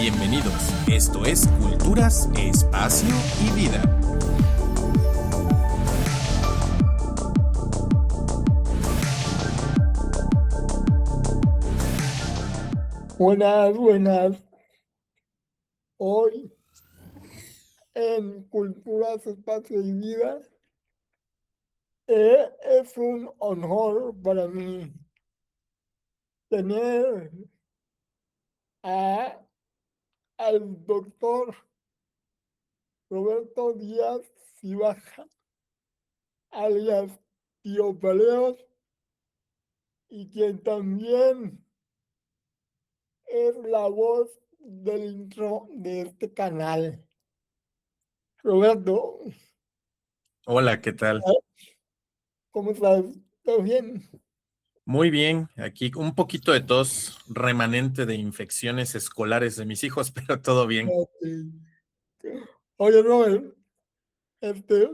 Bienvenidos, esto es Culturas, Espacio y Vida. Buenas, buenas. Hoy en Culturas, Espacio y Vida es un honor para mí tener a, al doctor Roberto Díaz Cibaja, alias Tío Peleos, y quien también es la voz del intro de este canal. Roberto, Hola, ¿qué tal? ¿cómo estás? ¿Todo bien? Muy bien, aquí un poquito de tos remanente de infecciones escolares de mis hijos, pero todo bien. Ok. Oye, Robert, este,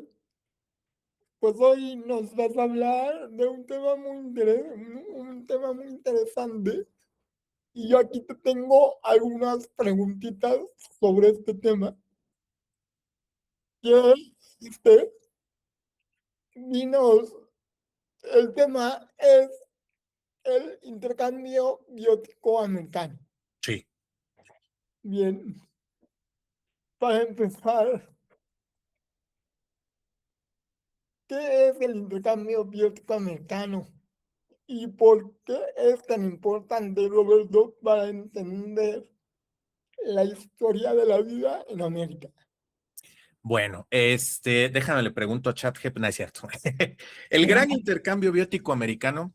pues hoy nos vas a hablar de un tema un tema muy interesante. Y yo aquí te tengo algunas preguntitas sobre este tema. Que, este, dinos, el tema es el intercambio biótico americano. Sí. Bien, para empezar, ¿qué es el intercambio biótico americano? ¿Y por qué es tan importante, Roberto, para entender la historia de la vida en América? Bueno, déjame le pregunto a ChatGPT, no es cierto. El gran intercambio biótico americano,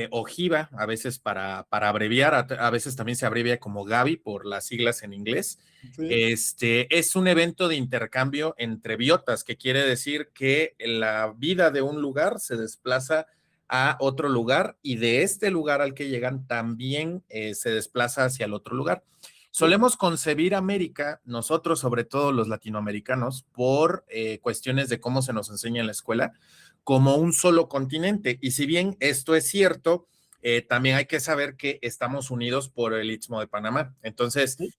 o GIBA, a veces para abreviar, a veces también se abrevia como Gavi por las siglas en inglés. Sí, Es un evento de intercambio entre biotas, que quiere decir que la vida de un lugar se desplaza a otro lugar y de este lugar al que llegan también se desplaza hacia el otro lugar. sí, Solemos concebir América, nosotros, sobre todo los latinoamericanos, por cuestiones de cómo se nos enseña en la escuela, como un solo continente. Y si bien esto es cierto, también hay que saber que estamos unidos por el Istmo de Panamá. Entonces, sí,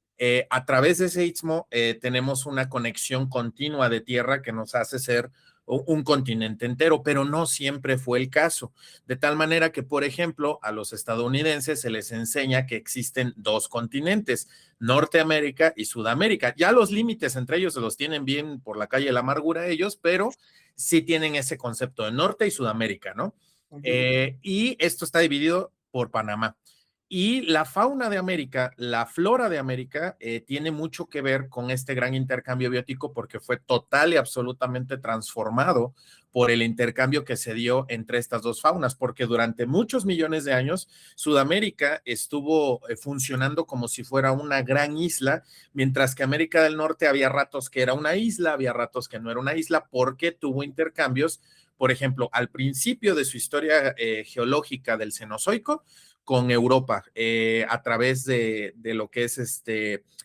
a través de ese istmo tenemos una conexión continua de tierra que nos hace ser un continente entero, pero no siempre fue el caso. De tal manera que, por ejemplo, a los estadounidenses se les enseña que existen dos continentes, Norteamérica y Sudamérica. Ya los límites entre ellos se los tienen bien por la calle de la amargura ellos, pero sí tienen ese concepto de Norte y Sudamérica, ¿no? ok, Y esto está dividido por Panamá. Y la fauna de América, la flora de América, tiene mucho que ver con este gran intercambio biótico porque fue total y absolutamente transformado por el intercambio que se dio entre estas dos faunas, porque durante muchos millones de años Sudamérica estuvo funcionando como si fuera una gran isla, mientras que América del Norte había ratos que era una isla, había ratos que no era una isla, porque tuvo intercambios, por ejemplo, al principio de su historia geológica del Cenozoico, con Europa a través de lo que es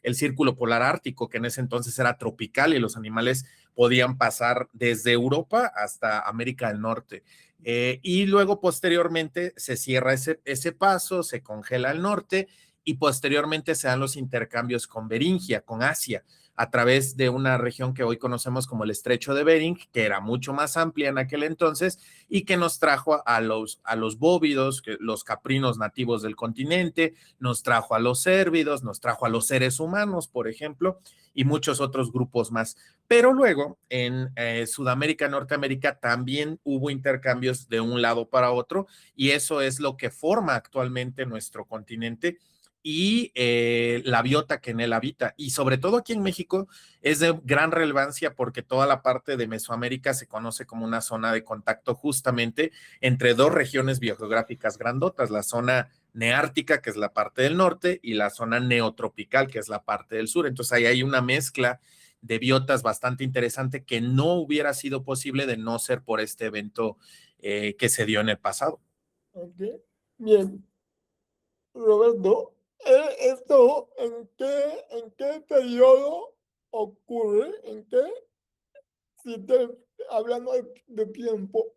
el círculo polar ártico, que en ese entonces era tropical y los animales podían pasar desde Europa hasta América del Norte. Y luego posteriormente se cierra ese paso, se congela el norte y posteriormente se dan los intercambios con Beringia, con Asia, a través de una región que hoy conocemos como el Estrecho de Bering, que era mucho más amplia en aquel entonces y que nos trajo a los bóvidos, los caprinos nativos del continente, nos trajo a los cérvidos, nos trajo a los seres humanos, por ejemplo, y muchos otros grupos más. Pero luego en Sudamérica, Norteamérica, también hubo intercambios de un lado para otro y eso es lo que forma actualmente nuestro continente y la biota que en él habita. Y sobre todo aquí en México es de gran relevancia porque toda la parte de Mesoamérica se conoce como una zona de contacto justamente entre dos regiones biogeográficas grandotas, la zona neártica, que es la parte del norte, y la zona neotropical, que es la parte del sur. Entonces ahí hay una mezcla de biotas bastante interesante que no hubiera sido posible de no ser por este evento que se dio en el pasado. ok. Bien, Roberto, ¿esto en qué periodo ocurre? ¿En qué? Si te, hablando de tiempo.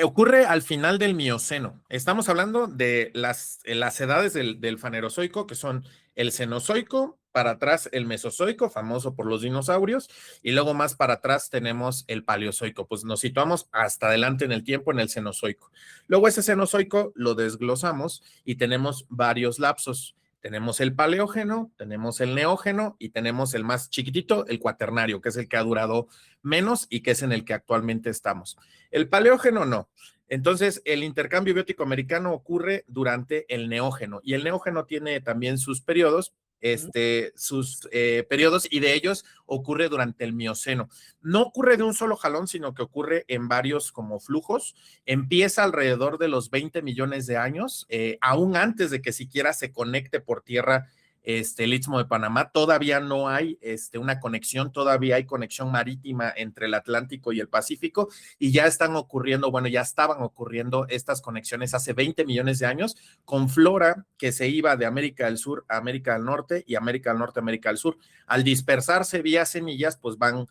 Ocurre al final del Mioceno. Estamos hablando de las edades del Fanerozoico, que son el Cenozoico, para atrás el Mesozoico, famoso por los dinosaurios, y luego más para atrás tenemos el Paleozoico. Pues nos situamos hasta adelante en el tiempo en el Cenozoico. Luego ese Cenozoico lo desglosamos y tenemos varios lapsos. Tenemos el Paleógeno, tenemos el Neógeno y tenemos el más chiquitito, el Cuaternario, que es el que ha durado menos y que es en el que actualmente estamos. El Paleógeno no. Entonces, el intercambio biótico americano ocurre durante el Neógeno y el Neógeno tiene también sus periodos, periodos, y de ellos ocurre durante el Mioceno. No ocurre de un solo jalón, sino que ocurre en varios como flujos. Empieza alrededor de los 20 millones de años, aún antes de que siquiera se conecte por tierra el Istmo de Panamá. Todavía no hay una conexión, todavía hay conexión marítima entre el Atlántico y el Pacífico, y ya están ocurriendo, bueno, ya estaban ocurriendo estas conexiones hace 20 millones de años con flora que se iba de América del Sur a América del Norte y América del Norte a América del Sur. Al dispersarse vía semillas, pues van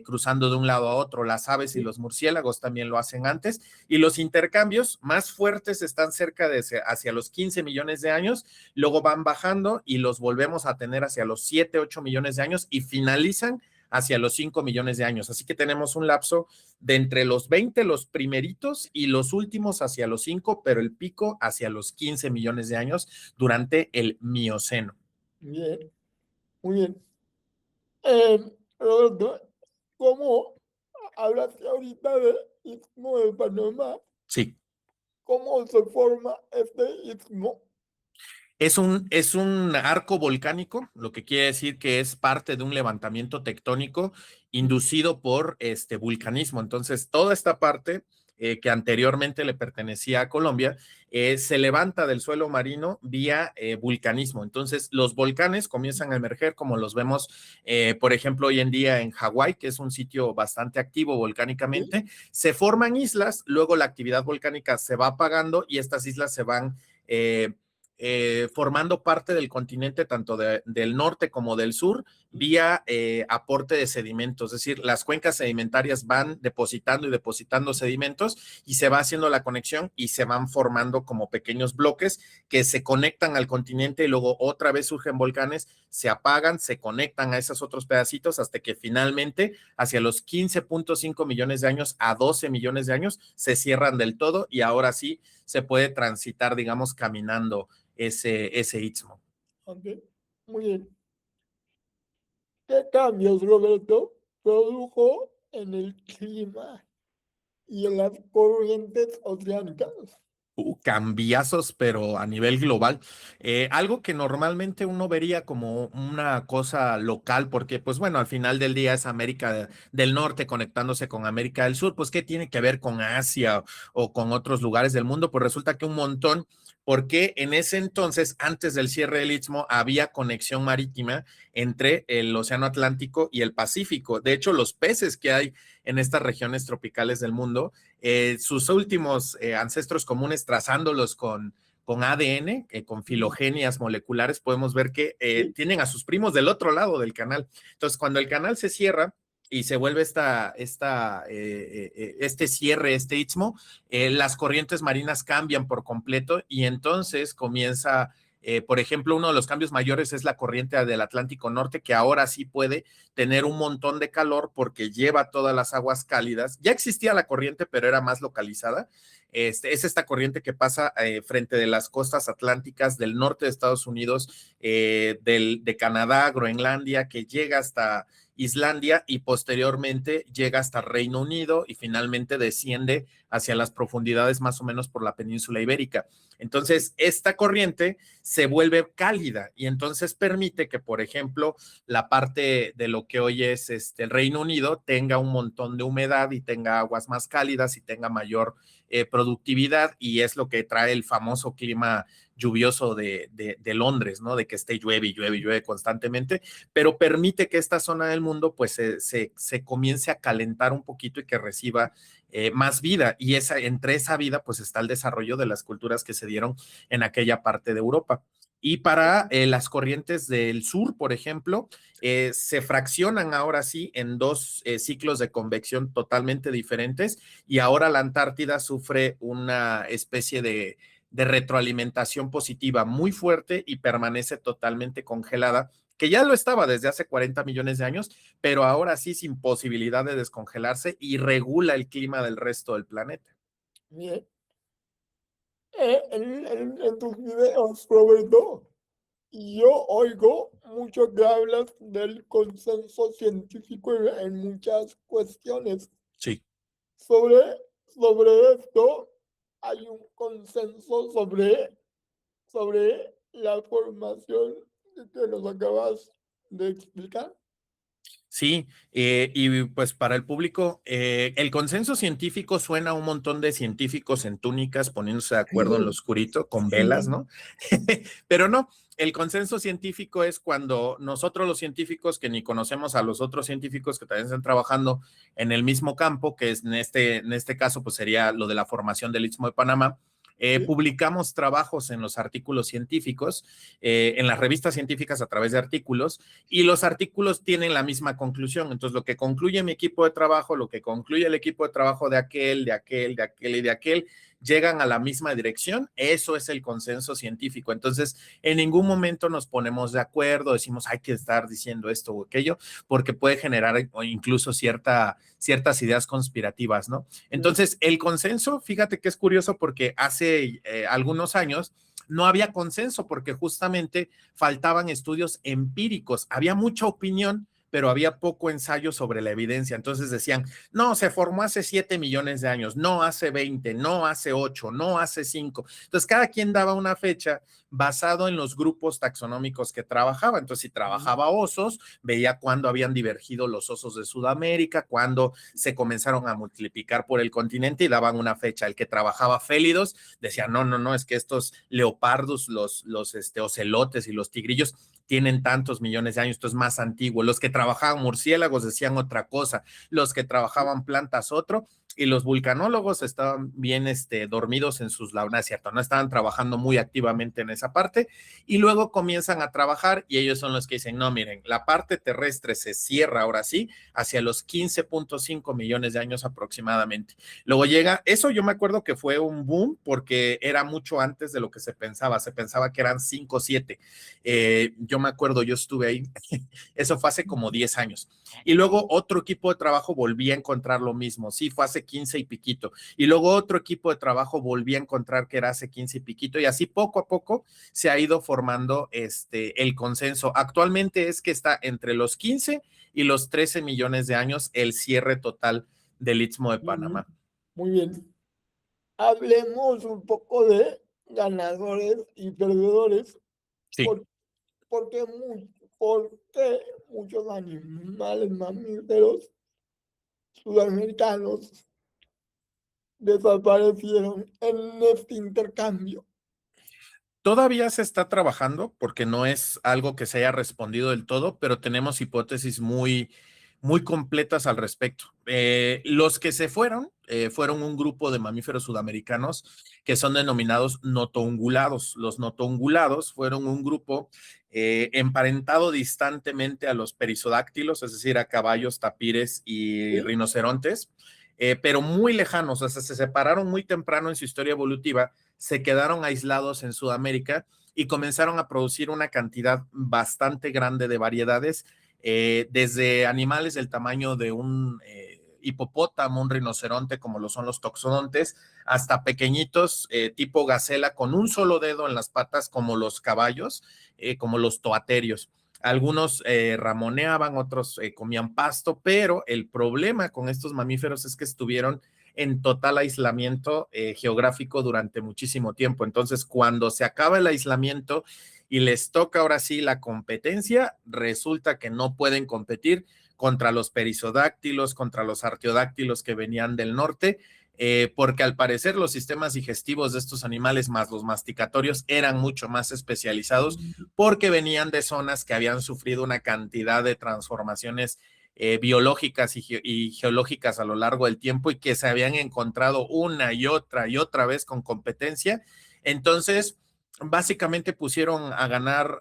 cruzando de un lado a otro. Las aves y los murciélagos también lo hacen antes, y los intercambios más fuertes están cerca de hacia los 15 millones de años, luego van bajando y los volvemos a tener hacia los 7, 8 millones de años y finalizan hacia los 5 millones de años. Así que tenemos un lapso de entre los 20, los primeritos, y los últimos hacia los 5, pero el pico hacia los 15 millones de años durante el Mioceno. Bien, muy bien. Roberto, ¿cómo hablaste ahorita del Istmo de Panamá? Sí. ¿Cómo se forma este istmo? Es un arco volcánico, lo que quiere decir que es parte de un levantamiento tectónico inducido por vulcanismo. Entonces, toda esta parte que anteriormente le pertenecía a Colombia se levanta del suelo marino vía vulcanismo. Entonces, los volcanes comienzan a emerger, como los vemos, por ejemplo, hoy en día en Hawái, que es un sitio bastante activo volcánicamente. Se forman islas, luego la actividad volcánica se va apagando y estas islas se van formando parte del continente tanto del norte como del sur vía aporte de sedimentos, es decir, las cuencas sedimentarias van depositando y depositando sedimentos y se va haciendo la conexión y se van formando como pequeños bloques que se conectan al continente y luego otra vez surgen volcanes, se apagan, se conectan a esos otros pedacitos hasta que finalmente hacia los 15.5 millones de años a 12 millones de años se cierran del todo y ahora sí se puede transitar, digamos, caminando ese istmo. Ok, muy bien. ¿Qué cambios, Roberto, produjo en el clima y en las corrientes oceánicas? Cambiazos, pero a nivel global. Algo que normalmente uno vería como una cosa local, porque pues bueno, al final del día es América del Norte conectándose con América del Sur, pues ¿qué tiene que ver con Asia o con otros lugares del mundo? Pues resulta que un montón, porque en ese entonces, antes del cierre del Istmo, había conexión marítima entre el Océano Atlántico y el Pacífico. De hecho, los peces que hay en estas regiones tropicales del mundo, sus últimos ancestros comunes, trazándolos con ADN, con filogenias moleculares, podemos ver que tienen a sus primos del otro lado del canal. Entonces, cuando el canal se cierra y se vuelve este cierre, este istmo, las corrientes marinas cambian por completo y entonces comienza, por ejemplo, uno de los cambios mayores es la corriente del Atlántico Norte, que ahora sí puede tener un montón de calor porque lleva todas las aguas cálidas. Ya existía la corriente, pero era más localizada. Es esta corriente que pasa frente de las costas atlánticas del norte de Estados Unidos, de Canadá, Groenlandia, que llega hasta Islandia y posteriormente llega hasta Reino Unido y finalmente desciende hacia las profundidades más o menos por la península ibérica. Entonces, esta corriente se vuelve cálida y entonces permite que, por ejemplo, la parte de lo que hoy es el Reino Unido tenga un montón de humedad y tenga aguas más cálidas y tenga mayor productividad, y es lo que trae el famoso clima lluvioso de Londres, ¿no? De que esté llueve y llueve y llueve constantemente, pero permite que esta zona del mundo pues se comience a calentar un poquito y que reciba más vida, y entre esa vida pues está el desarrollo de las culturas que se dieron en aquella parte de Europa. Y para las corrientes del sur, por ejemplo, se fraccionan ahora sí en dos ciclos de convección totalmente diferentes, y ahora la Antártida sufre una especie de retroalimentación positiva muy fuerte y permanece totalmente congelada, que ya lo estaba desde hace 40 millones de años, pero ahora sí sin posibilidad de descongelarse, y regula el clima del resto del planeta. Bien. En tus videos, Roberto, yo oigo mucho que hablas del consenso científico en muchas cuestiones. Sí. Sobre esto, hay un consenso sobre la formación que nos acabas de explicar. Sí, y pues para el público, el consenso científico suena a un montón de científicos en túnicas poniéndose de acuerdo en lo oscurito con velas, Sí, ¿no? Pero no, el consenso científico es cuando nosotros los científicos que ni conocemos a los otros científicos que también están trabajando en el mismo campo, que es en este caso pues sería lo de la formación del Istmo de Panamá, sí. publicamos trabajos en los artículos científicos, en las revistas científicas a través de artículos, y los artículos tienen la misma conclusión. Entonces, lo que concluye mi equipo de trabajo, lo que concluye el equipo de trabajo de aquel, de aquel, de aquel y de aquel, llegan a la misma dirección. Eso es el consenso científico. Entonces, en ningún momento nos ponemos de acuerdo, decimos hay que estar diciendo esto o aquello, porque puede generar incluso ciertas ideas conspirativas, ¿no? Entonces, el consenso, fíjate que es curioso porque hace algunos años no había consenso porque justamente faltaban estudios empíricos, había mucha opinión, pero había poco ensayo sobre la evidencia. Entonces decían, no, se formó hace 7 millones de años, no hace 20, no hace 8, no hace 5. Entonces cada quien daba una fecha basado en los grupos taxonómicos que trabajaba. Entonces si trabajaba osos, veía cuándo habían divergido los osos de Sudamérica, cuándo se comenzaron a multiplicar por el continente, y daban una fecha. El que trabajaba félidos decía, no, no, no, es que estos leopardos, los ocelotes y los tigrillos tienen tantos millones de años, esto es más antiguo. Los que trabajaban murciélagos decían otra cosa, los que trabajaban plantas otro, y los vulcanólogos estaban bien dormidos en sus lagunas, ¿cierto? No estaban trabajando muy activamente en esa parte, y luego comienzan a trabajar, y ellos son los que dicen, no, miren, la parte terrestre se cierra ahora sí hacia los 15.5 millones de años aproximadamente. Luego llega, eso yo me acuerdo que fue un boom porque era mucho antes de lo que se pensaba que eran 5 o 7. Yo me acuerdo, yo estuve ahí, eso fue hace como 10 años. Y luego otro equipo de trabajo volvía a encontrar lo mismo, sí, fue hace 15 y piquito. Y luego otro equipo de trabajo volvía a encontrar que era hace 15 y piquito, y así poco a poco se ha ido formando el consenso. Actualmente es que está entre los 15 y los 13 millones de años el cierre total del Istmo de Panamá. Muy bien. Hablemos un poco de ganadores y perdedores. Sí. ¿Por, por qué muchos animales mamíferos sudamericanos desaparecieron en este intercambio? Todavía se está trabajando porque no es algo que se haya respondido del todo, pero tenemos hipótesis muy completas al respecto. Los que se fueron un grupo de mamíferos sudamericanos que son denominados notoungulados. Los notoungulados fueron un grupo emparentado distantemente a los perisodáctilos, es decir, a caballos, tapires y ¿Sí? rinocerontes, pero muy lejanos, o sea, se separaron muy temprano en su historia evolutiva, se quedaron aislados en Sudamérica y comenzaron a producir una cantidad bastante grande de variedades, desde animales del tamaño de un hipopótamo, un rinoceronte, como lo son los toxodontes, hasta pequeñitos tipo gacela con un solo dedo en las patas, como los caballos, como los toaterios. Algunos ramoneaban, otros comían pasto, pero el problema con estos mamíferos es que estuvieron en total aislamiento geográfico durante muchísimo tiempo. Entonces, cuando se acaba el aislamiento y les toca ahora sí la competencia, resulta que no pueden competir contra los perisodáctilos, contra los artiodáctilos que venían del norte, porque al parecer los sistemas digestivos de estos animales más los masticatorios eran mucho más especializados porque venían de zonas que habían sufrido una cantidad de transformaciones biológicas y geológicas a lo largo del tiempo y que se habían encontrado una y otra vez con competencia. Entonces, básicamente pusieron a ganar,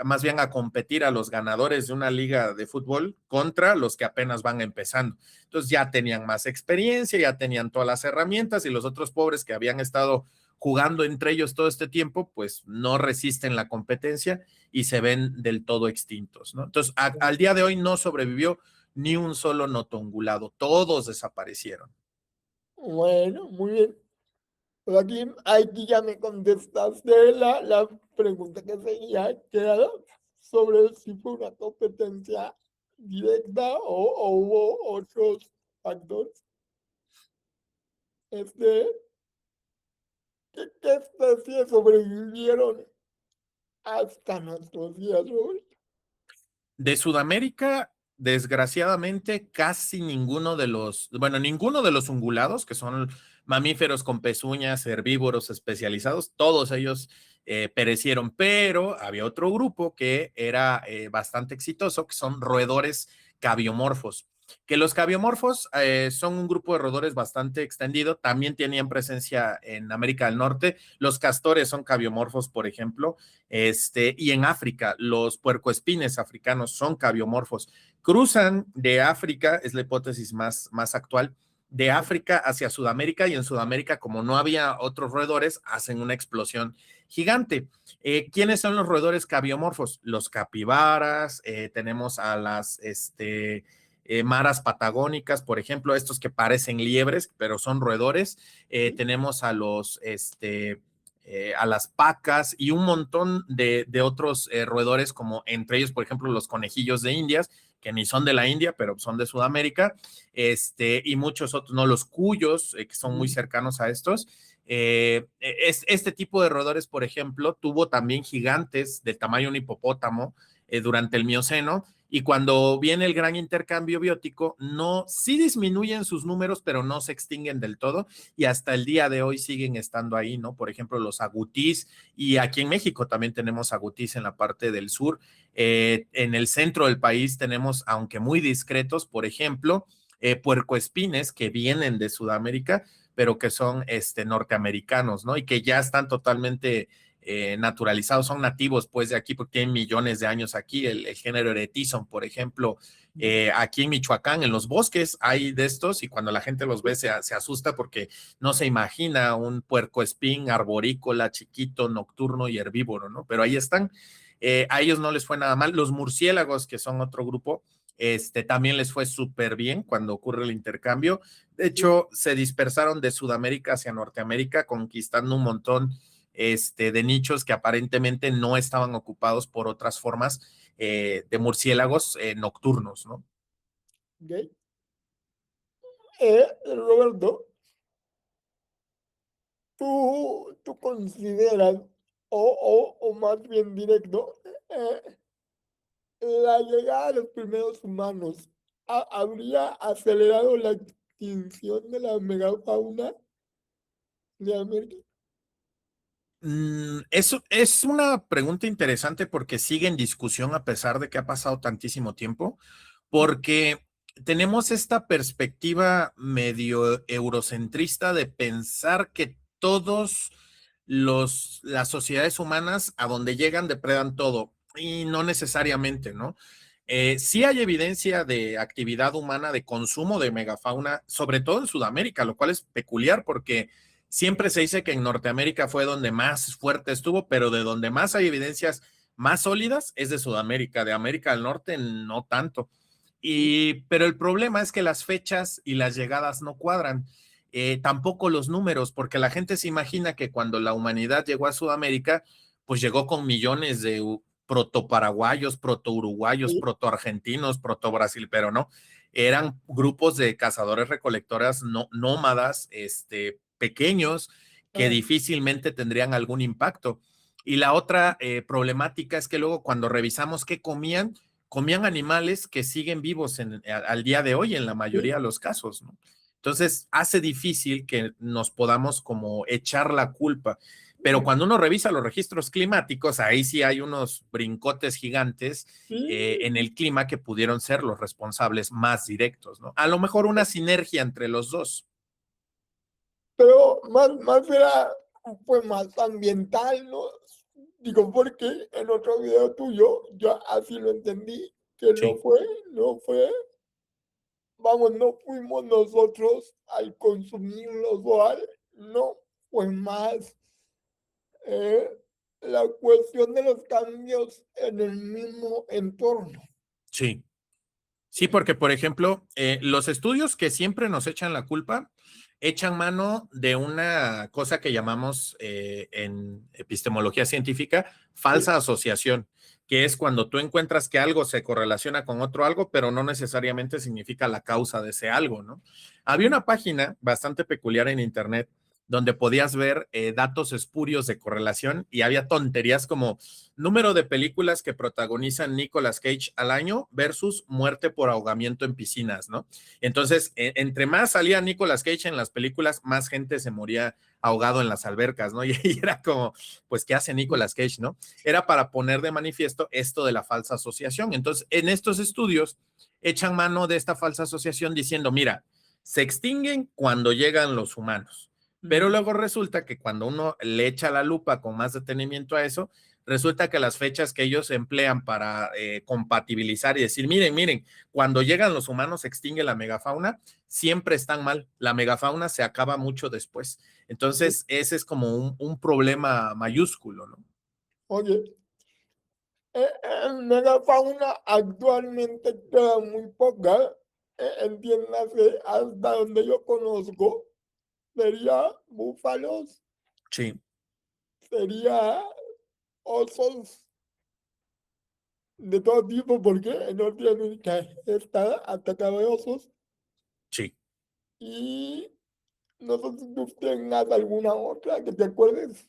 más bien a competir a los ganadores de una liga de fútbol contra los que apenas van empezando. Entonces ya tenían más experiencia, ya tenían todas las herramientas y los otros pobres que habían estado jugando entre ellos todo este tiempo, pues no resisten la competencia y se ven del todo extintos, ¿no? Entonces, al día de hoy no sobrevivió ni un solo notongulado, todos desaparecieron. Bueno, muy bien. Pues aquí ya me contestaste la pregunta que seguía, que era sobre si fue una competencia directa o hubo otros factores. Este, ¿qué especies sobrevivieron hasta nuestros días, Robert? De Sudamérica, desgraciadamente, casi ninguno de los ungulados, que son mamíferos con pezuñas, herbívoros especializados, todos ellos perecieron, pero había otro grupo que era bastante exitoso, que son roedores cabiomorfos. Que los cabiomorfos son un grupo de roedores bastante extendido, también tenían presencia en América del Norte. Los castores son cabiomorfos, por ejemplo, y en África, los puercoespines africanos son cabiomorfos. Cruzan de África, es la hipótesis más actual, de África hacia Sudamérica y en Sudamérica, como no había otros roedores, hacen una explosión gigante. ¿Quiénes son los roedores cabiomorfos? Los capibaras, tenemos a las maras patagónicas, por ejemplo, estos que parecen liebres, pero son roedores. Tenemos a a las pacas y un montón de otros roedores, como entre ellos, por ejemplo, los conejillos de Indias, que ni son de la India, pero son de Sudamérica, y muchos otros, no, los cuyos, que son muy cercanos a estos. Este tipo de roedores, por ejemplo, tuvo también gigantes del tamaño de un hipopótamo durante el Mioceno, y cuando viene el gran intercambio biótico, no, sí disminuyen sus números, pero no se extinguen del todo, y hasta el día de hoy siguen estando ahí, ¿no? Por ejemplo, los agutís, y aquí en México también tenemos agutís en la parte del sur. En el centro del país tenemos, aunque muy discretos, por ejemplo, puercoespines que vienen de Sudamérica, pero que son norteamericanos, ¿no? Y que ya están totalmente naturalizados, son nativos pues de aquí porque tienen millones de años aquí, el género Eretison, por ejemplo, aquí en Michoacán, en los bosques hay de estos y cuando la gente los ve se asusta porque no se imagina un puercoespín arborícola, chiquito, nocturno y herbívoro, ¿no? Pero ahí están, a ellos no les fue nada mal, los murciélagos, que son otro grupo, también les fue súper bien cuando ocurre el intercambio. De hecho, se dispersaron de Sudamérica hacia Norteamérica, conquistando un montón de nichos que aparentemente no estaban ocupados por otras formas de murciélagos nocturnos, ¿no? ¿Okay? Roberto, ¿tú consideras, o más bien directo, la llegada de los primeros humanos habría acelerado la extinción de la megafauna de América? Eso es una pregunta interesante porque sigue en discusión a pesar de que ha pasado tantísimo tiempo, porque tenemos esta perspectiva medio eurocentrista de pensar que todos las sociedades humanas a donde llegan depredan todo y no necesariamente, ¿no? Sí hay evidencia de actividad humana, de consumo de megafauna, sobre todo en Sudamérica, lo cual es peculiar porque siempre se dice que en Norteamérica fue donde más fuerte estuvo, pero de donde más hay evidencias más sólidas es de Sudamérica, de América del Norte no tanto. Pero el problema es que las fechas y las llegadas no cuadran, tampoco los números, porque la gente se imagina que cuando la humanidad llegó a Sudamérica, pues llegó con millones de proto-paraguayos, proto-uruguayos, proto-argentinos, proto-brasil, pero no, eran grupos de cazadores-recolectoras nómadas, pequeños, que difícilmente tendrían algún impacto. Y la otra problemática es que luego cuando revisamos qué comían animales que siguen vivos al día de hoy en la mayoría de los casos, ¿no? Entonces, hace difícil que nos podamos como echar la culpa. Pero cuando uno revisa los registros climáticos, ahí sí hay unos brincotes gigantes Sí, en el clima que pudieron ser los responsables más directos, ¿no? A lo mejor una sinergia entre los dos. pero más era, pues, más ambiental, ¿no? Digo, porque en otro video tuyo, yo así lo entendí, que Sí, no fue, vamos, no fuimos nosotros al consumirlos o al, no, fue más eh, la cuestión de los cambios en el mismo entorno. sí. Sí, porque, por ejemplo, los estudios que siempre nos echan la culpa, echan mano de una cosa que llamamos en epistemología científica Sí, falsa asociación, que es cuando tú encuentras que algo se correlaciona con otro algo, pero no necesariamente significa la causa de ese algo, ¿no? Había una página bastante peculiar en Internet donde podías ver datos espurios de correlación y había tonterías como número de películas que protagonizan Nicolas Cage al año versus muerte por ahogamiento en piscinas, ¿no? Entonces, entre más salía Nicolas Cage en las películas, más gente se moría ahogado en las albercas, ¿no? Y era como, pues, ¿qué hace Nicolas Cage, no? Era para poner de manifiesto esto de la falsa asociación. Entonces, en estos estudios, echan mano de esta falsa asociación diciendo, mira, se extinguen cuando llegan los humanos. Pero sí, luego resulta que cuando uno le echa la lupa con más detenimiento a eso, resulta que las fechas que ellos emplean para compatibilizar y decir, miren, cuando llegan los humanos se extingue la megafauna, siempre están mal. La megafauna se acaba mucho después. sí. Entonces, ese es como un problema mayúsculo, ¿no? Oye, en megafauna actualmente queda muy poca, entiéndase, hasta donde yo conozco, sería búfalos, Sí, sería osos de todo tipo, porque en Norteamérica está atacado de osos, sí. y no sé si tú tengas alguna otra que te acuerdes.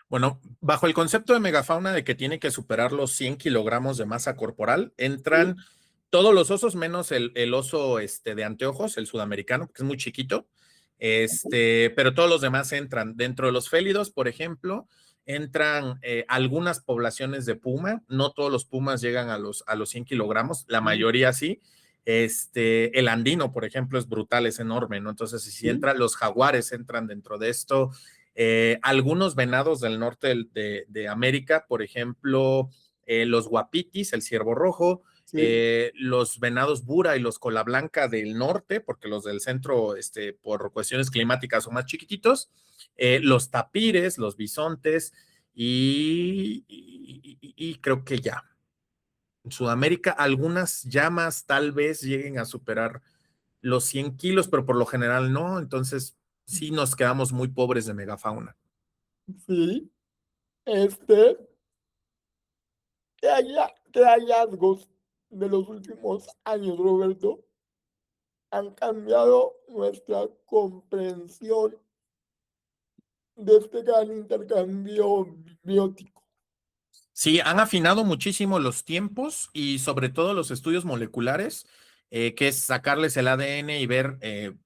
Bueno, bajo el concepto de megafauna de que tiene que superar los 100 kilogramos de masa corporal, Sí, entran todos los osos menos el oso de anteojos, el sudamericano, que es muy chiquito, pero todos los demás entran. Dentro de los félidos, por ejemplo, entran algunas poblaciones de puma, no todos los pumas llegan a los 100 kilogramos, la sí, mayoría sí. El andino, por ejemplo, es brutal, es enorme, ¿no? Entonces, si sí, entran los jaguares, entran dentro de esto. Algunos venados del norte de América, por ejemplo, los guapitis, el ciervo rojo, sí, los venados bura y los cola blanca del norte, porque los del centro, por cuestiones climáticas son más chiquititos, los tapires, los bisontes y creo que ya. En Sudamérica, algunas llamas tal vez lleguen a superar los 100 kilos, pero por lo general no, entonces sí nos quedamos muy pobres de megafauna. sí. Este, ¿qué hallazgos de los últimos años, Roberto, han cambiado nuestra comprensión de este gran intercambio biótico? Sí, han afinado muchísimo los tiempos y sobre todo los estudios moleculares, que es sacarles el ADN y ver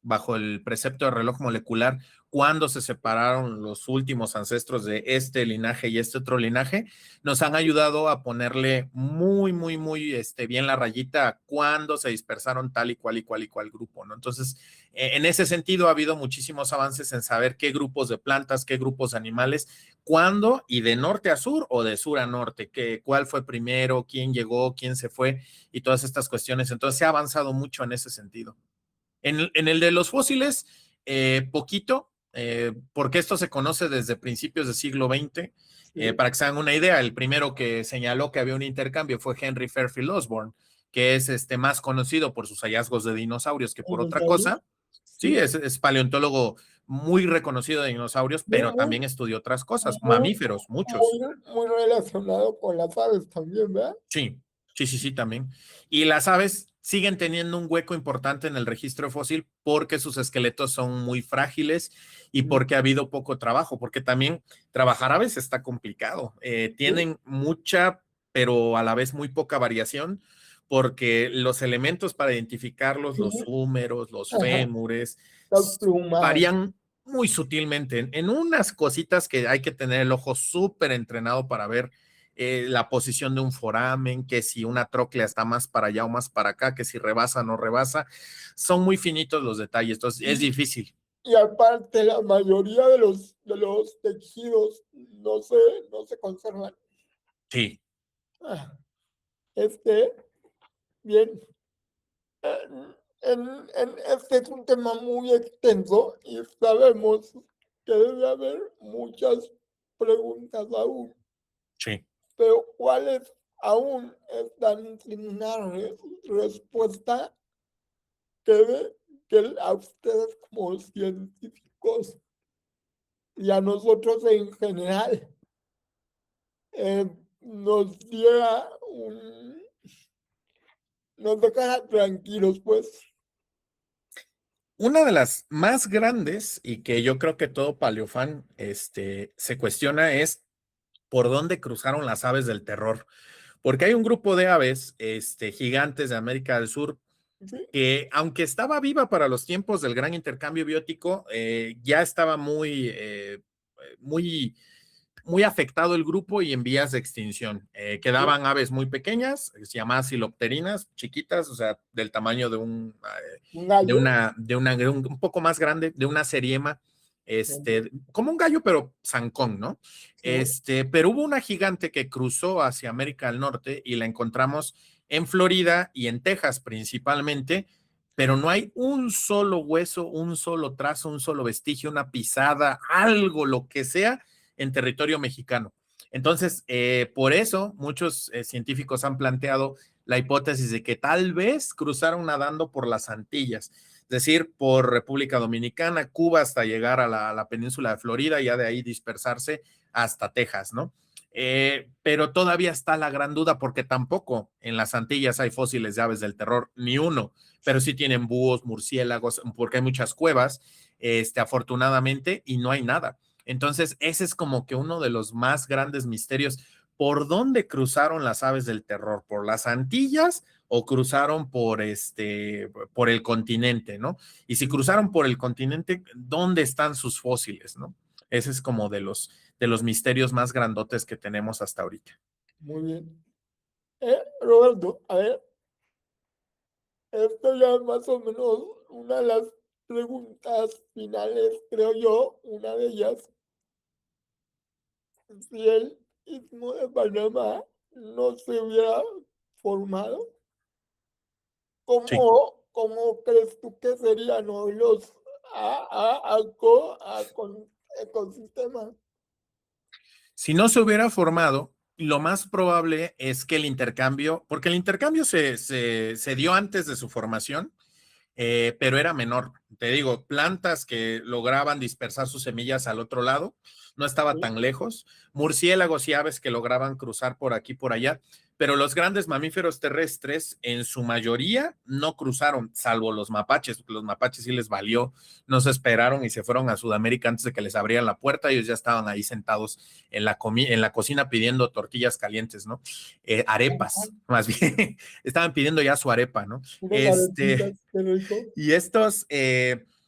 bajo el precepto de reloj molecular cuándo se separaron los últimos ancestros de este linaje y este otro linaje, nos han ayudado a ponerle muy bien la rayita a cuándo se dispersaron tal y cual grupo, ¿no? Entonces, en ese sentido ha habido muchísimos avances en saber qué grupos de plantas, qué grupos de animales cuándo y de norte a sur o de sur a norte, cuál fue primero, quién llegó, quién se fue y todas estas cuestiones. Entonces se ha avanzado mucho en ese sentido. En el de los fósiles, poquito, porque esto se conoce desde principios del siglo XX. Sí, Para que se hagan una idea, el primero que señaló que había un intercambio fue Henry Fairfield Osborn, que es más conocido por sus hallazgos de dinosaurios que por otra dinosaurios, cosa. Sí, sí, es paleontólogo muy reconocido de dinosaurios, muy, pero muy, también estudió otras cosas, muy, mamíferos, muchos. muy, muy relacionado con las aves también, ¿verdad? Sí, sí, también. Y las aves siguen teniendo un hueco importante en el registro fósil porque sus esqueletos son muy frágiles y Sí, porque ha habido poco trabajo, porque también trabajar aves está complicado. sí, Tienen mucha, pero a la vez muy poca variación, porque los elementos para identificarlos, Sí, los húmeros, los ajá, fémures, las plumas. varían muy sutilmente en unas cositas que hay que tener el ojo súper entrenado para ver la posición de un foramen, que si una tróclea está más para allá o más para acá, que si rebasa o no rebasa, son muy finitos los detalles, entonces es Y, difícil. y aparte, la mayoría de los tejidos no se conservan. Sí, Ah, este, bien. Este es un tema muy extenso y sabemos que debe haber muchas preguntas aún, sí. pero ¿cuáles aún están sin una respuesta que a ustedes como científicos y a nosotros en general eh, nos diera nos dejara tranquilos, pues? Una de las más grandes y que yo creo que todo paleofan se cuestiona es por dónde cruzaron las aves del terror. Porque hay un grupo de aves gigantes de América del Sur ¿Sí? que, aunque estaba viva para los tiempos del gran intercambio biótico, ya estaba muy muy afectado el grupo y en vías de extinción. ¿Sí? Quedaban aves muy pequeñas, llamadas silopterinas, chiquitas, o sea, del tamaño ¿Un de gallo? un poco más grande, de una seriema, como un gallo, pero zancón, ¿no? Sí, Pero hubo una gigante que cruzó hacia América del Norte y la encontramos en Florida y en Texas principalmente, pero no hay un solo hueso, un solo trazo, un solo vestigio, una pisada, algo, lo que sea, en territorio mexicano. Entonces, por eso muchos científicos han planteado la hipótesis de que tal vez cruzaron nadando por las Antillas, es decir, por República Dominicana, Cuba, hasta llegar a la península de Florida, y ya de ahí dispersarse hasta Texas, ¿no? Pero todavía está la gran duda porque tampoco en las Antillas hay fósiles de aves del terror, ni uno, pero sí tienen búhos, murciélagos, porque hay muchas cuevas, afortunadamente, y no hay nada. Entonces, ese es como que uno de los más grandes misterios. ¿Por dónde cruzaron las aves del terror? ¿Por las Antillas o cruzaron por el continente, ¿no? Y si cruzaron por el continente, ¿dónde están sus fósiles, no? Ese es como de los misterios más grandotes que tenemos hasta ahorita. muy bien. Roberto, a ver, esto ya es más o menos una de las preguntas finales, creo yo, una de ellas. Si el Istmo de Panamá no se hubiera formado, Sí. ¿cómo crees tú que serían hoy los ecosistemas? Si no se hubiera formado, lo más probable es que el intercambio, porque el intercambio se dio antes de su formación, pero era menor. Te digo, plantas que lograban dispersar sus semillas al otro lado, no estaba Sí, tan lejos, murciélagos y aves que lograban cruzar por aquí, por allá, pero los grandes mamíferos terrestres en su mayoría no cruzaron, salvo los mapaches, porque los mapaches sí les valió, no se esperaron y se fueron a Sudamérica antes de que les abrieran la puerta. Ellos ya estaban ahí sentados en la cocina pidiendo tortillas calientes, ¿no? Arepas, más bien, estaban pidiendo ya su arepa, ¿no? unas arepitas, qué rico. Y estos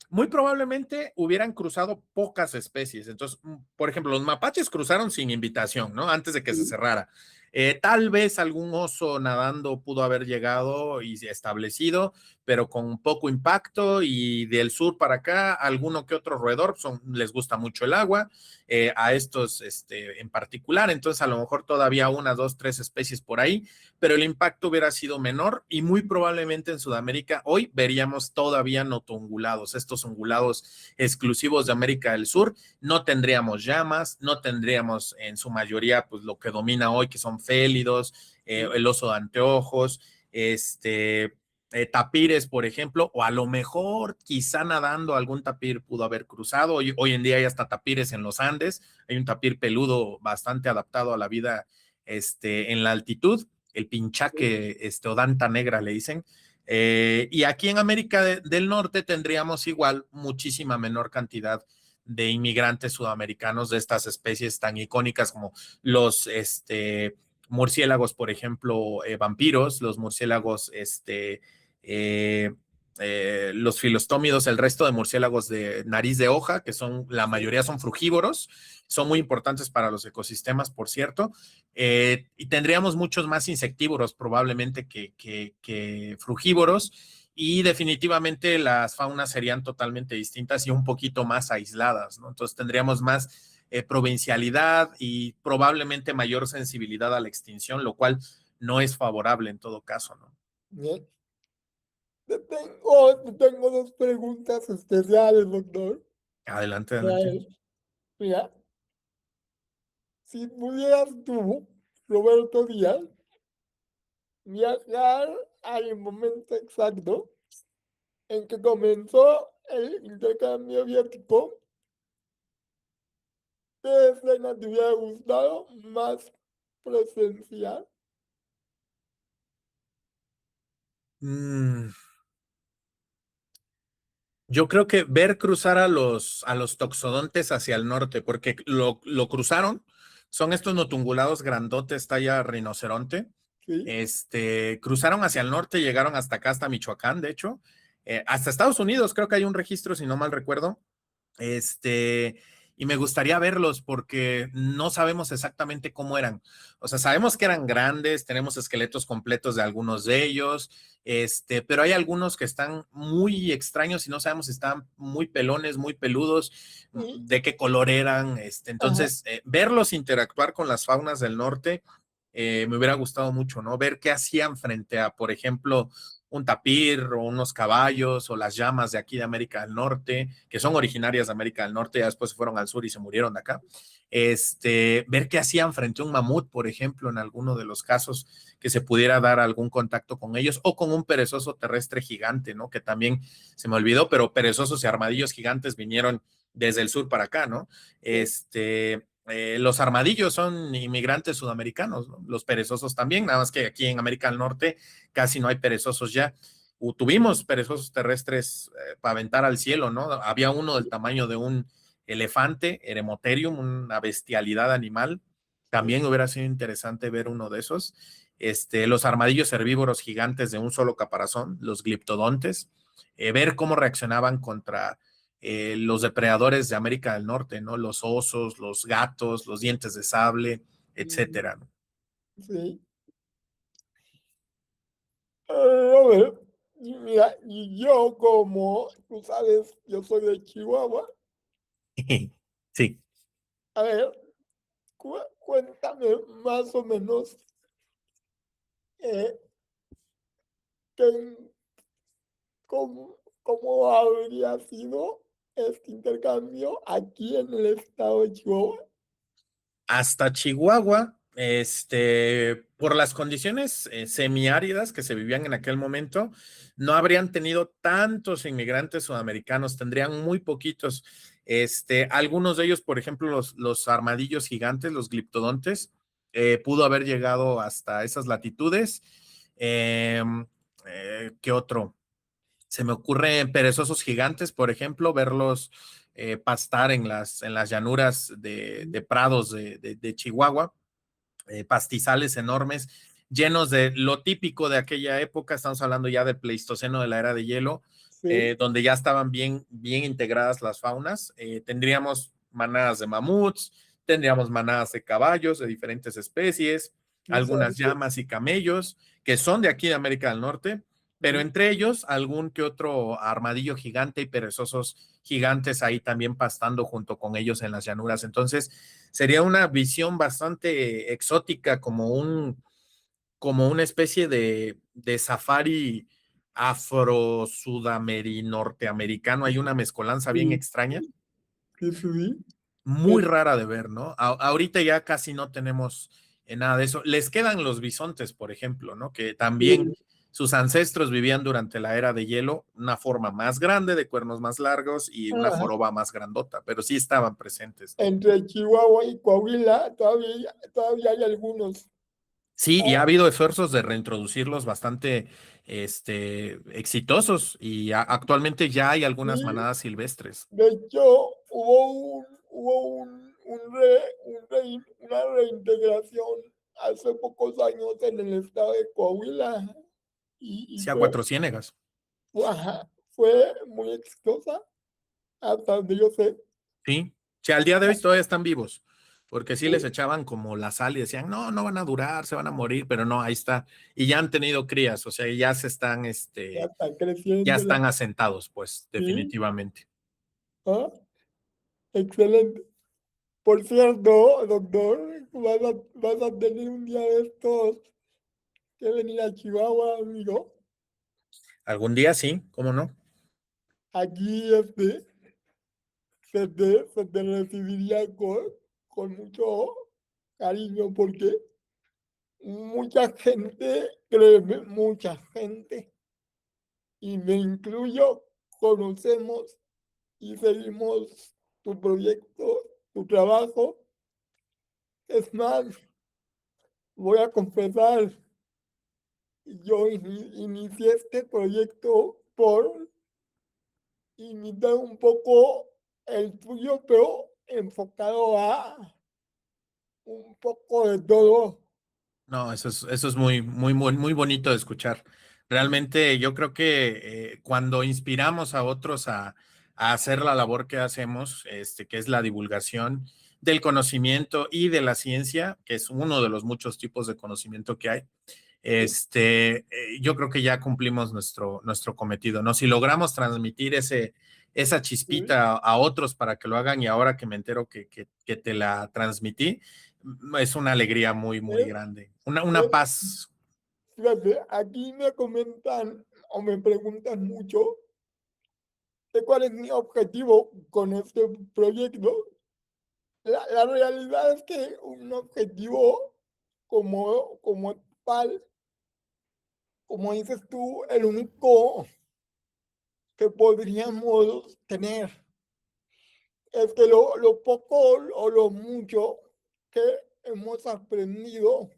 muy probablemente hubieran cruzado pocas especies. Entonces, por ejemplo, los mapaches cruzaron sin invitación, ¿no? Antes de que se Sí, cerrara. Tal vez algún oso nadando pudo haber llegado y establecido, pero con poco impacto, y del sur para acá, alguno que otro roedor, les gusta mucho el agua, a estos en particular. Entonces, a lo mejor todavía una, dos, tres especies por ahí, pero el impacto hubiera sido menor, y muy probablemente en Sudamérica hoy veríamos todavía notongulados, estos ungulados exclusivos de América del Sur. No tendríamos llamas, no tendríamos en su mayoría pues lo que domina hoy, que son félidos, sí. el oso de anteojos, tapires, por ejemplo, o a lo mejor quizá nadando algún tapir pudo haber cruzado. Hoy en día hay hasta tapires en los Andes, hay un tapir peludo bastante adaptado a la vida en la altitud, el pinchaque o danta negra le dicen. Y aquí en América del Norte tendríamos igual muchísima menor cantidad de inmigrantes sudamericanos de estas especies tan icónicas como los murciélagos, por ejemplo, vampiros, los murciélagos, los filostómidos, el resto de murciélagos de nariz de hoja, que son, la mayoría son frugívoros, son muy importantes para los ecosistemas, por cierto, y tendríamos muchos más insectívoros probablemente que frugívoros, y definitivamente las faunas serían totalmente distintas y un poquito más aisladas, ¿no? Entonces tendríamos más provincialidad y probablemente mayor sensibilidad a la extinción, lo cual no es favorable en todo caso, ¿no? Bien. Te tengo dos preguntas especiales, doctor. Adelante, adelante. Mira, mira, si pudieras tú, Roberto Díaz, viajar al momento exacto en que comenzó el intercambio biótico, ¿qué escena te hubiera gustado más presenciar? Mm, yo creo que ver cruzar a los toxodontes hacia el norte, porque lo cruzaron, son estos notungulados grandotes, talla rinoceronte. Sí, Cruzaron hacia el norte, llegaron hasta acá, hasta Michoacán, de hecho, hasta Estados Unidos, creo que hay un registro, si no mal recuerdo. Y me gustaría verlos porque no sabemos exactamente cómo eran. O sea, sabemos que eran grandes, tenemos esqueletos completos de algunos de ellos, pero hay algunos que están muy extraños y no sabemos si están muy pelones, muy peludos, sí, de qué color eran. ajá, Entonces, verlos interactuar con las faunas del norte, me hubiera gustado mucho, ¿no? Ver qué hacían frente a, por ejemplo, un tapir o unos caballos o las llamas de aquí de América del Norte, que son originarias de América del Norte, ya después se fueron al sur y se murieron de acá. Ver qué hacían frente a un mamut, por ejemplo, en alguno de los casos que se pudiera dar algún contacto con ellos, o con un perezoso terrestre gigante, ¿no? Que también se me olvidó, pero perezosos y armadillos gigantes vinieron desde el sur para acá, ¿no? sí, Los armadillos son inmigrantes sudamericanos, ¿no? Los perezosos también, nada más que aquí en América del Norte casi no hay perezosos ya. Tuvimos perezosos terrestres para aventar al cielo, ¿no? Había uno del tamaño de un elefante, Eremotherium, una bestialidad animal. sí, También hubiera sido interesante ver uno de esos. Los armadillos herbívoros gigantes de un solo caparazón, los gliptodontes, ver cómo reaccionaban contra los depredadores de América del Norte, ¿no? Los osos, los gatos, los dientes de sable, mm, etcétera, ¿no? sí. A ver, y mira, y yo como tú sabes, yo soy de Chihuahua. Sí. A ver, cuéntame más o menos eh, qué- cómo habría sido este intercambio aquí en el estado de Chihuahua. Hasta Chihuahua, por las condiciones semiáridas que se vivían en aquel momento, no habrían tenido tantos inmigrantes sudamericanos, tendrían muy poquitos. Algunos de ellos, por ejemplo, los armadillos gigantes, los gliptodontes, pudo haber llegado hasta esas latitudes. Eh, ¿Qué otro? Se me ocurren perezosos gigantes, por ejemplo, verlos pastar en las llanuras de prados de Chihuahua, pastizales enormes, llenos de lo típico de aquella época, estamos hablando ya del Pleistoceno, de la era de hielo, Sí, donde ya estaban bien integradas las faunas. Tendríamos manadas de mamuts, tendríamos manadas de caballos de diferentes especies, algunas exacto. llamas y camellos, que son de aquí de América del Norte, pero Mm, entre ellos algún que otro armadillo gigante y perezosos gigantes ahí también pastando junto con ellos en las llanuras. Entonces, sería una visión bastante exótica, como una especie de safari afro-sudamericano. Hay una mezcolanza bien sí, extraña, sí, sí. muy rara de ver, ¿no? Ahorita ya casi no tenemos nada de eso. Les quedan los bisontes, por ejemplo, ¿no? Que también Sí, sus ancestros vivían durante la era de hielo, una forma más grande, de cuernos más largos y una ajá. joroba más grandota, pero sí estaban presentes, ¿no? Entre Chihuahua y Coahuila todavía hay algunos. Sí, y ha Ah, habido esfuerzos de reintroducirlos bastante exitosos y actualmente ya hay algunas sí, manadas silvestres. de hecho, hubo una reintegración hace pocos años en el estado de Coahuila y Sí, a Cuatro Ciénegas. ajá, fue muy exitosa, hasta donde yo sé. Sí, sí, al día de hoy todavía están vivos, porque sí les Sí, echaban como la sal y decían, no, no van a durar, se van a morir, pero no, ahí está. Y ya han tenido crías, o sea, ya se están, ya está ya creciendo están asentados, pues, sí, definitivamente. ah, excelente. Por cierto, doctor, vas a tener un día de estos que venir a Chihuahua, amigo. Algún día sí, ¿cómo no? Aquí se te recibiría con mucho cariño porque mucha gente, créeme, mucha gente, y me incluyo, conocemos y seguimos tu proyecto, tu trabajo. Es más, voy a confesar, yo inicié este proyecto por imitar un poco el tuyo, pero enfocado a un poco de todo. No, eso es muy, muy, muy, muy bonito de escuchar. Realmente yo creo que cuando inspiramos a otros a hacer la labor que hacemos, que es la divulgación del conocimiento y de la ciencia, que es uno de los muchos tipos de conocimiento que hay, yo creo que ya cumplimos nuestro cometido, ¿no? Si logramos transmitir esa Sí, chispita a otros para que lo hagan y ahora que me entero que te la transmití, es una alegría muy, muy es, grande. Una es, paz. fíjate, aquí me comentan o me preguntan mucho de cuál es mi objetivo con este proyecto. La realidad es que un objetivo como tal, como dices tú, el único que podríamos tener es que lo poco o lo mucho que hemos aprendido,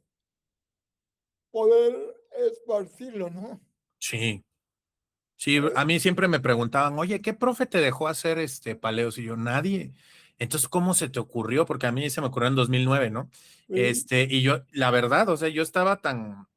poder esparcirlo, ¿no? Sí, sí, Eh, a mí siempre me preguntaban, oye, ¿qué profe te dejó hacer paleos? Y yo, nadie. Entonces, ¿cómo se te ocurrió? Porque a mí se me ocurrió en 2009, ¿no? sí, Y yo, la verdad, o sea, yo estaba tan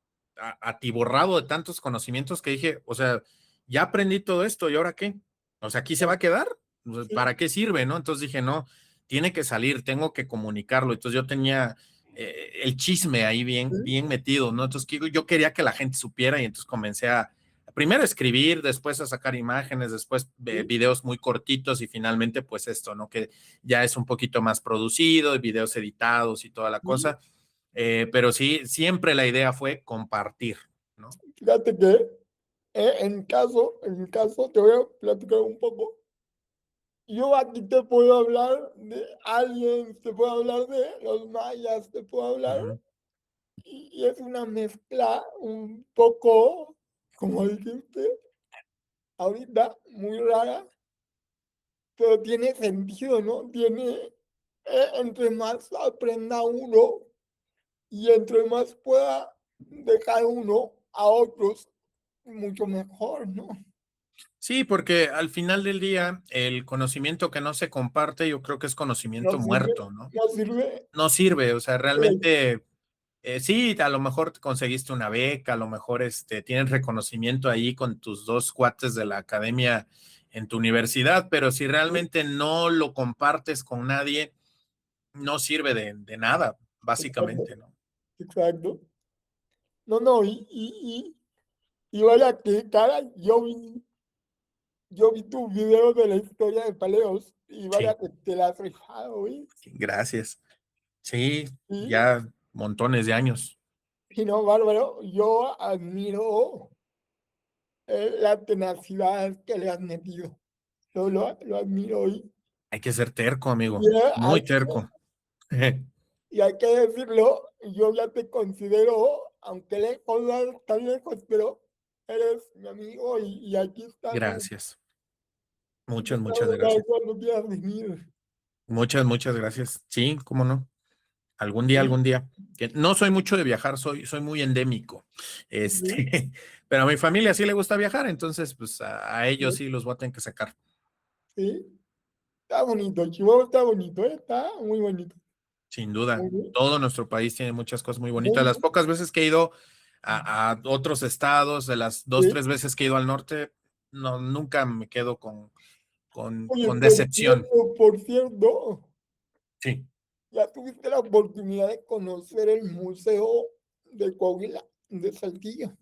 atiborrado de tantos conocimientos que dije, o sea, ya aprendí todo esto, ¿y ahora qué? O sea, ¿aquí se va a quedar? O sea, ¿para sí, qué sirve, no? Entonces dije, no, tiene que salir, tengo que comunicarlo. Entonces yo tenía el chisme ahí bien, sí, bien metido, ¿no? Entonces yo quería que la gente supiera y entonces comencé a primero escribir, después a sacar imágenes, después sí, videos muy cortitos y finalmente pues esto, ¿no? Que ya es un poquito más producido, videos editados y toda la sí. cosa, pero sí, siempre la idea fue compartir, ¿no? Fíjate que en mi caso, te voy a platicar un poco. Yo aquí te puedo hablar de aliens, te puedo hablar de los mayas, te puedo hablar, Ujú. y es una mezcla un poco, como dijiste, ahorita muy rara, pero tiene sentido, ¿no? Entre más aprenda uno y entre más pueda dejar uno a otros, mucho mejor, ¿no? Sí, porque al final del día, el conocimiento que no se comparte, yo creo que es No conocimiento sirve, muerto, ¿no? no sirve. No sirve, o sea, eh, realmente sí, a lo mejor te conseguiste una beca, a lo mejor tienes reconocimiento ahí con tus dos cuates de la academia en tu universidad, pero si sí, realmente no lo compartes con nadie, no sirve de nada, exacto, básicamente, ¿no? exacto. No, no, y vaya que, cara, yo vi tu video de la historia de Paleos y Sí, vaya que te la has rifado, güey. gracias. Sí, Sí, ya montones de años. y no, bárbaro, yo admiro la tenacidad que le has metido. Yo lo admiro Hay que ser terco, amigo, y, muy terco. y hay que decirlo, yo ya te considero, aunque lejos, no tan lejos, pero eres mi amigo y aquí estamos. Gracias. Aquí Muchas, muchas estamos para gracias. cuando quieras venir. Muchas, muchas gracias. Sí, cómo no. Algún día, Sí, algún día. Que no soy mucho de viajar, soy muy endémico. sí, Pero a mi familia sí le gusta viajar, entonces, pues a ellos sí, sí los voy a tener que sacar. sí. Está bonito, Chihuahua está bonito, está muy bonito. sin duda. Muy bien, Todo nuestro país tiene muchas cosas muy muy bonitas. Las bien, pocas veces que he ido a otros estados, de las dos, sí. tres veces que he ido al norte, no, nunca me quedo Oye, con decepción. por cierto, Sí, ya tuviste la oportunidad de conocer el Museo de Coahuila, de Saltillo.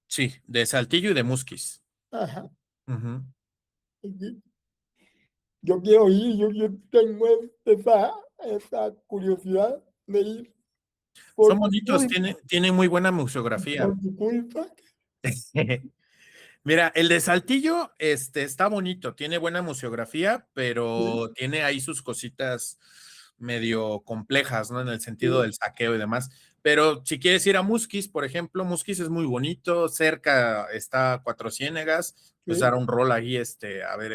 sí, de Saltillo y de Musquis. Ajá. Ujú. Sí. Yo quiero ir, yo tengo esa curiosidad de ir Son por tu bonitos, culpa, tienen muy buena museografía. por tu culpa. Mira, el de Saltillo, está bonito, tiene buena museografía, Sí, pero tiene ahí sus cositas medio complejas, ¿no? En el sentido sí, del saqueo y demás. Pero si quieres ir a Musquis, por ejemplo, Musquis es muy bonito, cerca está Cuatro Ciénegas, pues dar sí. un rol ahí, a ver,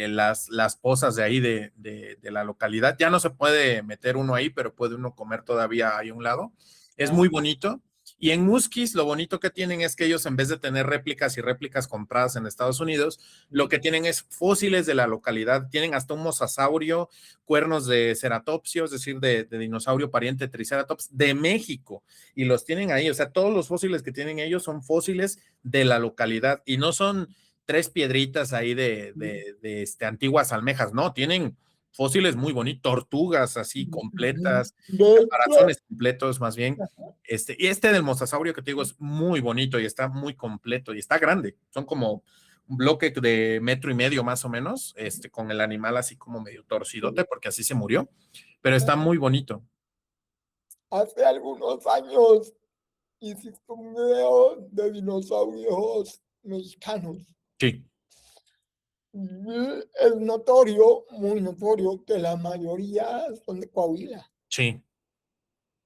las pozas de ahí de la localidad. Ya no se puede meter uno ahí, pero puede uno comer todavía ahí a un lado. Es Ah, muy bonito. Y en Muskis, lo bonito que tienen es que ellos, en vez de tener réplicas y réplicas compradas en Estados Unidos, lo sí, que tienen es fósiles de la localidad. Tienen hasta un mosasaurio, cuernos de ceratopsio, es decir, de dinosaurio pariente Triceratops de México. Y los tienen ahí. O sea, todos los fósiles que tienen ellos son fósiles de la localidad y no son tres piedritas ahí sí. antiguas almejas. No, tienen fósiles muy bonitos, tortugas así Ujú. completas, De hecho, caparazones completos más bien. Y del mosasaurio que te digo es muy bonito y está muy completo y está grande. Son como un bloque de metro y medio más o menos, con el animal así como medio torcidote, porque así se murió, pero está muy bonito. hace algunos años hiciste un video de dinosaurios mexicanos. Sí, Y es notorio, muy notorio, que la mayoría son de Coahuila. sí,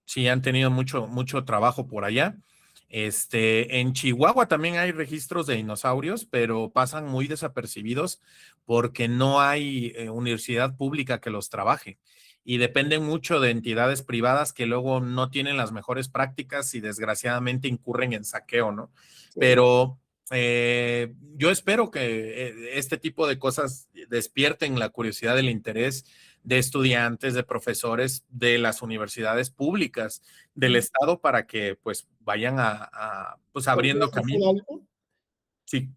sí, han tenido mucho, mucho trabajo por allá. En Chihuahua también hay registros de dinosaurios, pero pasan muy desapercibidos porque no hay universidad pública que los trabaje y dependen mucho de entidades privadas que luego no tienen las mejores prácticas y desgraciadamente incurren en saqueo, ¿no? Sí, Pero yo espero que este tipo de cosas despierten la curiosidad, el interés de estudiantes, de profesores de las universidades públicas del sí. estado para que pues vayan pues abriendo ¿Podrías hacer camino. algo? Sí,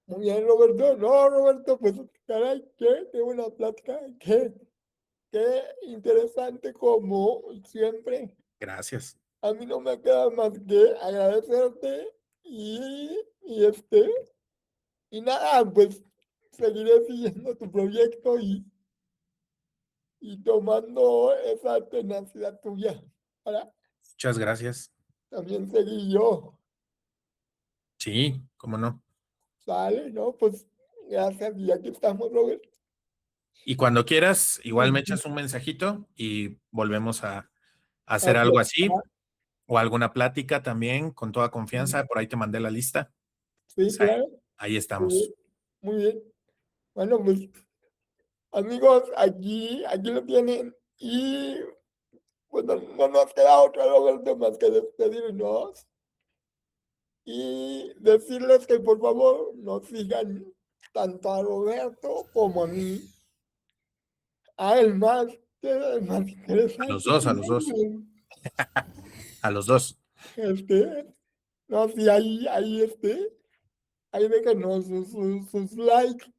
Muy bien, Roberto. No, Roberto, pues caray, qué buena plática, qué interesante como siempre. gracias. A mí no me queda más que agradecerte y y nada, pues seguiré siguiendo tu proyecto y tomando esa tenacidad tuya para Muchas gracias. también seguir yo. Sí, cómo no. Sale, ¿no? Pues gracias y aquí estamos, Robert. Y cuando quieras, igual me Ujú. echas un mensajito y volvemos a hacer Así algo es. así o alguna plática también con toda Ujú. confianza. Por ahí te mandé la lista. Sí, Pues ahí, claro. ahí Muy bien. estamos. Muy bien. Bueno, pues amigos, aquí lo tienen y pues no nos queda otra, Roberto, más que despedirnos y decirles que por favor nos sigan tanto a Roberto como a mí. A él más, que es más A los interesante dos, que a los dos, yo. a los dos. Este, no, sí, ahí déjenos sus likes,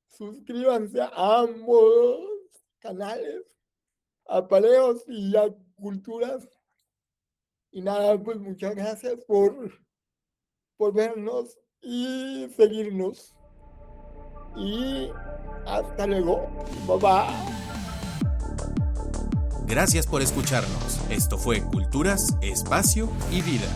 suscríbanse a ambos canales, a Paleos y a Culturas. Y nada, pues muchas gracias por vernos y seguirnos. Y hasta luego. Bye bye. Gracias por escucharnos. Esto fue Culturas, Espacio y Vida.